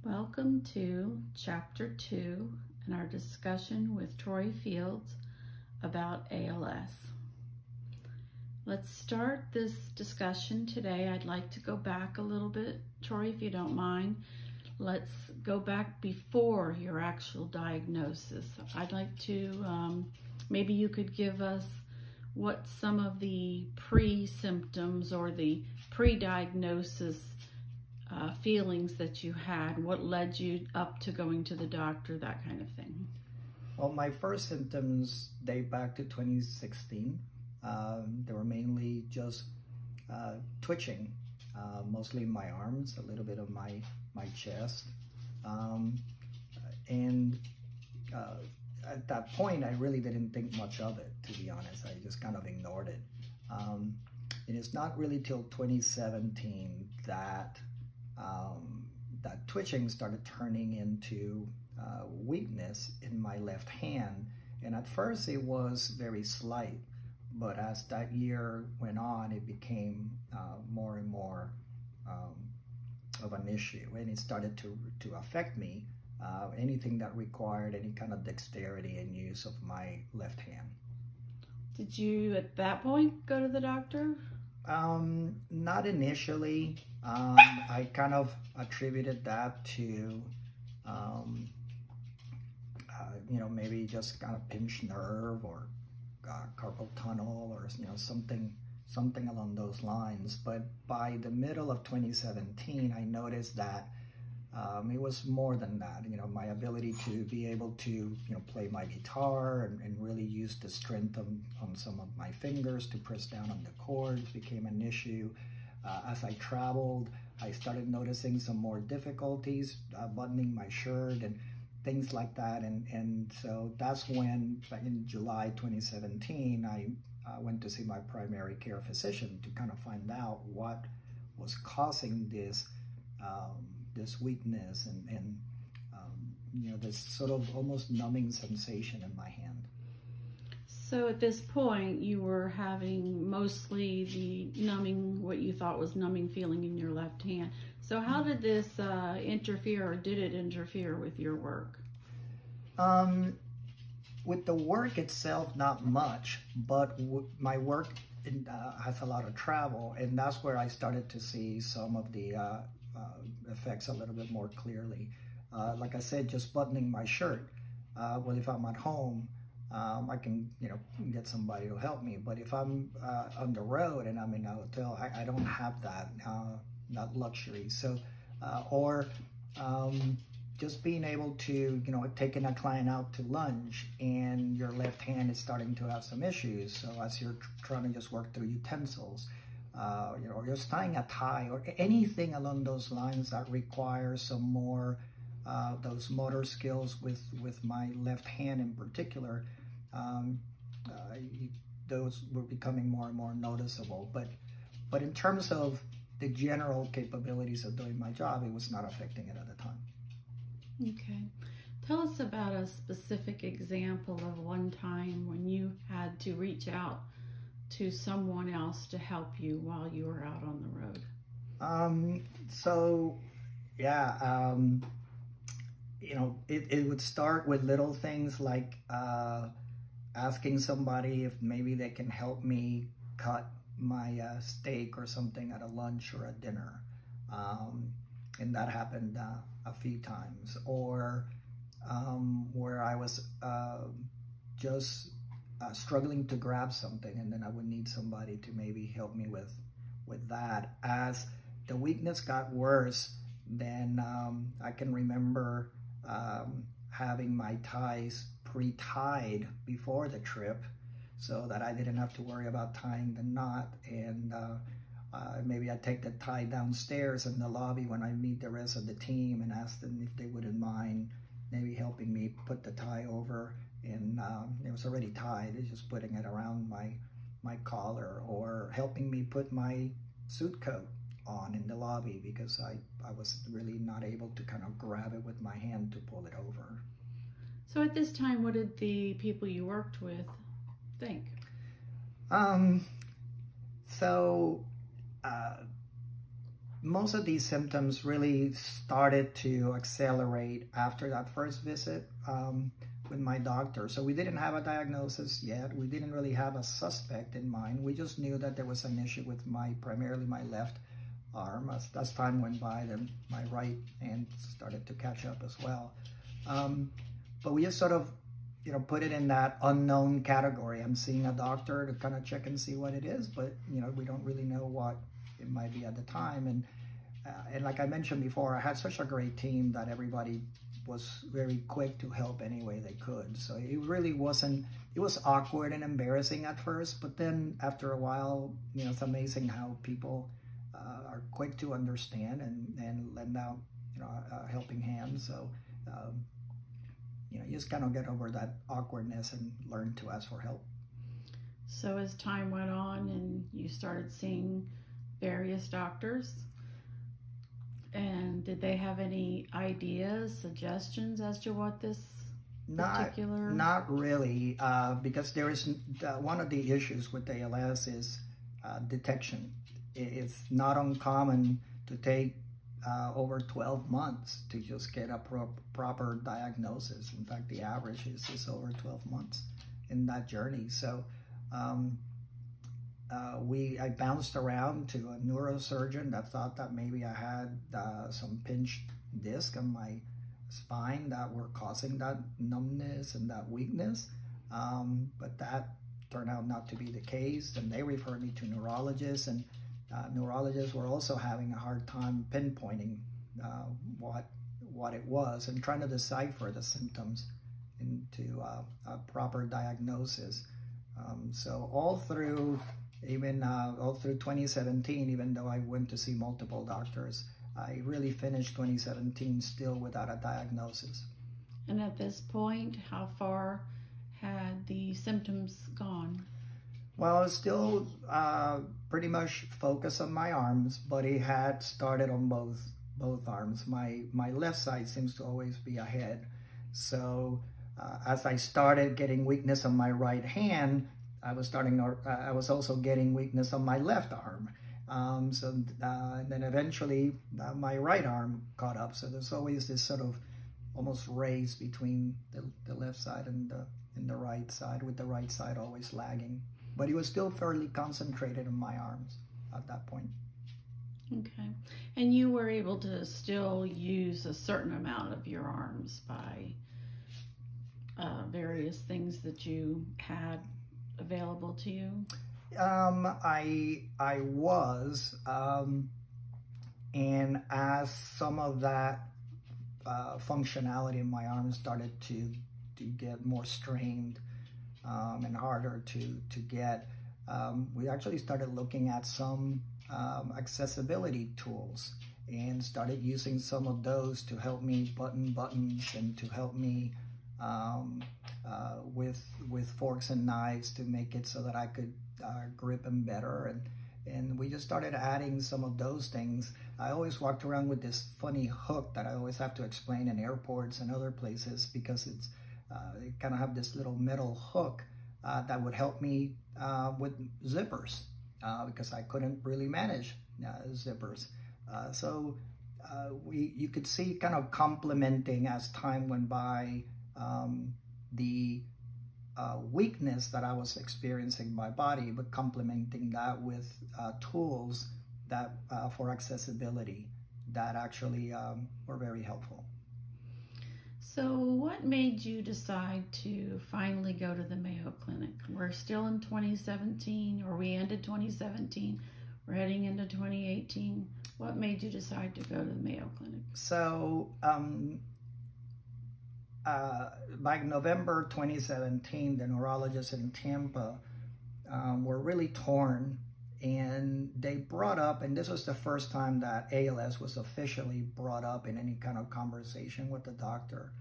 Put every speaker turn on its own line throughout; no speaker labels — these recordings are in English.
Welcome to Chapter 2 in our discussion with Troy Fields about ALS. Let's start this discussion today. I'd like to go back a little bit, Troy, if you don't mind. Let's go back before your actual diagnosis. I'd like to, maybe you could give us what some of the pre-symptoms or the pre-diagnosis feelings that you had, what led you up to going to the doctor, that kind of thing.
Well, my first symptoms date back to 2016. They were mainly just twitching, mostly in my arms, a little bit of my chest. At that point, I really didn't think much of it, to be honest. I just kind of ignored it. And it's not really till 2017 that that twitching started turning into weakness in my left hand. And at first it was very slight, but as that year went on, it became more and more of an issue, and it started to affect me, anything that required any kind of dexterity and use of my left hand.
Did you at that point go to the doctor?
Not initially. I kind of attributed that to, maybe just kind of pinched nerve or carpal tunnel or, something along those lines. But by the middle of 2017, I noticed that it was more than that. My ability to be able to, play my guitar and really use the strength on some of my fingers to press down on the chords became an issue. As I traveled, I started noticing some more difficulties buttoning my shirt and things like that. And so that's when, back in July 2017, I went to see my primary care physician to kind of find out what was causing this this weakness and this sort of almost numbing sensation in my hand.
So at this point, you were having mostly the numbing, what you thought was numbing feeling in your left hand. So how did this interfere, or did it interfere with your work?
With the work itself, not much, but my work has a lot of travel, and that's where I started to see some of the effects a little bit more clearly. Like I said, just buttoning my shirt. Well, if I'm at home, I can, get somebody to help me. But if I'm on the road and I'm in a hotel, I don't have that luxury. So, just being able to, taking a client out to lunch and your left hand is starting to have some issues. So as you're trying to just work through utensils, or just tying a tie or anything along those lines that requires some more those motor skills with my left hand in particular, those were becoming more and more noticeable. But in terms of the general capabilities of doing my job, it was not affecting it at the time.
Okay. Tell us about a specific example of one time when you had to reach out to someone else to help you while you were out on the road. It would start with little things like asking somebody if maybe they can help me cut my steak or something at a lunch or a dinner. And that happened a few times. Or where I was just struggling to grab something, and then I would need somebody to maybe help me with that. As the weakness got worse, then I can remember having my ties pre-tied before the trip so that I didn't have to worry about tying the knot. And maybe I'd take the tie downstairs in the lobby when I meet the rest of the team and ask them if they wouldn't mind maybe helping me put the tie over. And it was already tied, it's just putting it around my collar, or helping me put my suit coat on in the lobby because I was really not able to kind of grab it with my hand to pull it over. So at this time, what did the people you worked with think? most of these symptoms really started to accelerate after that first visit with my doctor. So we didn't have a diagnosis yet. We didn't really have a suspect in mind. We just knew that there was an issue with primarily my left arm. As time went by, then my right hand started to catch up as well. But we just sort of, put it in that unknown category. I'm seeing a doctor to kind of check and see what it is, but we don't really know what it might be at the time. And like I mentioned before, I had such a great team that everybody was very quick to help any way they could. So it really wasn't, it was awkward and embarrassing at first, but then after a while, it's amazing how people are quick to understand and lend out, a helping hand. So, you just kind of get over that awkwardness and learn to ask for help.
So as time went on and you started seeing various doctors, and did they have any ideas, suggestions as to what this particular?
Not really, because there is one of the issues with ALS is detection. It's not uncommon to take over 12 months to just get a proper diagnosis. In fact, the average is over 12 months in that journey. So I bounced around to a neurosurgeon that thought that maybe I had some pinched disc on my spine that were causing that numbness and that weakness. But that turned out not to be the case. And they referred me to neurologists, and neurologists were also having a hard time pinpointing what it was and trying to decipher the symptoms into a proper diagnosis. So all through 2017, even though I went to see multiple doctors, I really finished 2017 still without a diagnosis.
And at this point, how far had the symptoms gone?
Well, I was still pretty much focused on my arms, but it had started on both arms. My left side seems to always be ahead. So as I started getting weakness on my right hand, I was also getting weakness on my left arm. And then eventually my right arm caught up. So there's always this sort of almost race between the left side and the right side, with the right side always lagging. But it was still fairly concentrated on my arms at that point.
Okay. And you were able to still use a certain amount of your arms by various things that you had available to you?
I was, and as some of that functionality in my arms started to get more strained and harder to get, we actually started looking at some accessibility tools and started using some of those to help me button buttons and to help me with forks and knives to make it so that I could grip them better. And we just started adding some of those things. I always walked around with this funny hook that I always have to explain in airports and other places, because it kind of have this little metal hook that would help me with zippers, because I couldn't really manage zippers. So you could see kind of complementing as time went by the weakness that I was experiencing in my body, but complementing that with tools that for accessibility that actually were very helpful.
So what made you decide to finally go to the Mayo Clinic? We're still in 2017, or we ended 2017. We're heading into 2018. What made you decide to go to the Mayo Clinic?
So by November 2017, the neurologists in Tampa were really torn, and they brought up, and this was the first time that ALS was officially brought up in any kind of conversation with the doctor.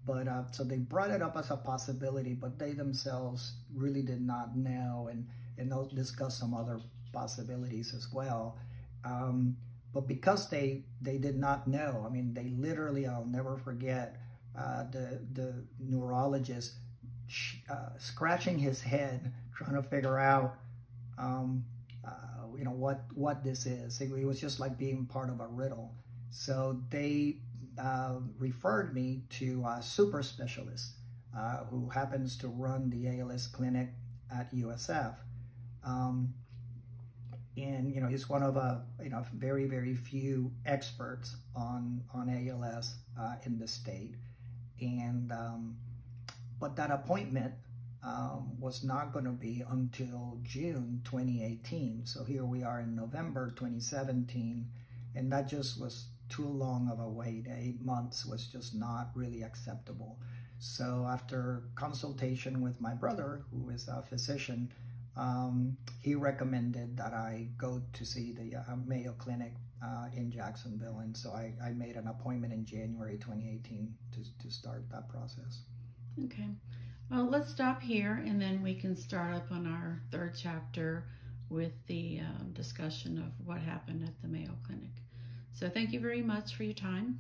But so they brought it up as a possibility, but they themselves really did not know, and they'll discuss some other possibilities as well. But because they did not know, I mean, they literally, I'll never forget, the neurologist scratching his head, trying to figure out you know, what this is. It was just like being part of a riddle. So they referred me to a super specialist who happens to run the ALS clinic at USF. And, you know, he's one of very, very few experts on ALS in the state. And, but that appointment was not going to be until June 2018. So here we are in November 2017, and that just was too long of a wait. 8 months was just not really acceptable. So after consultation with my brother, who is a physician, he recommended that I go to see the Mayo Clinic in Jacksonville. And so I made an appointment in January 2018 to start that process.
Okay. Well, let's stop here, and then we can start up on our third chapter with the discussion of what happened at the Mayo Clinic. So thank you very much for your time.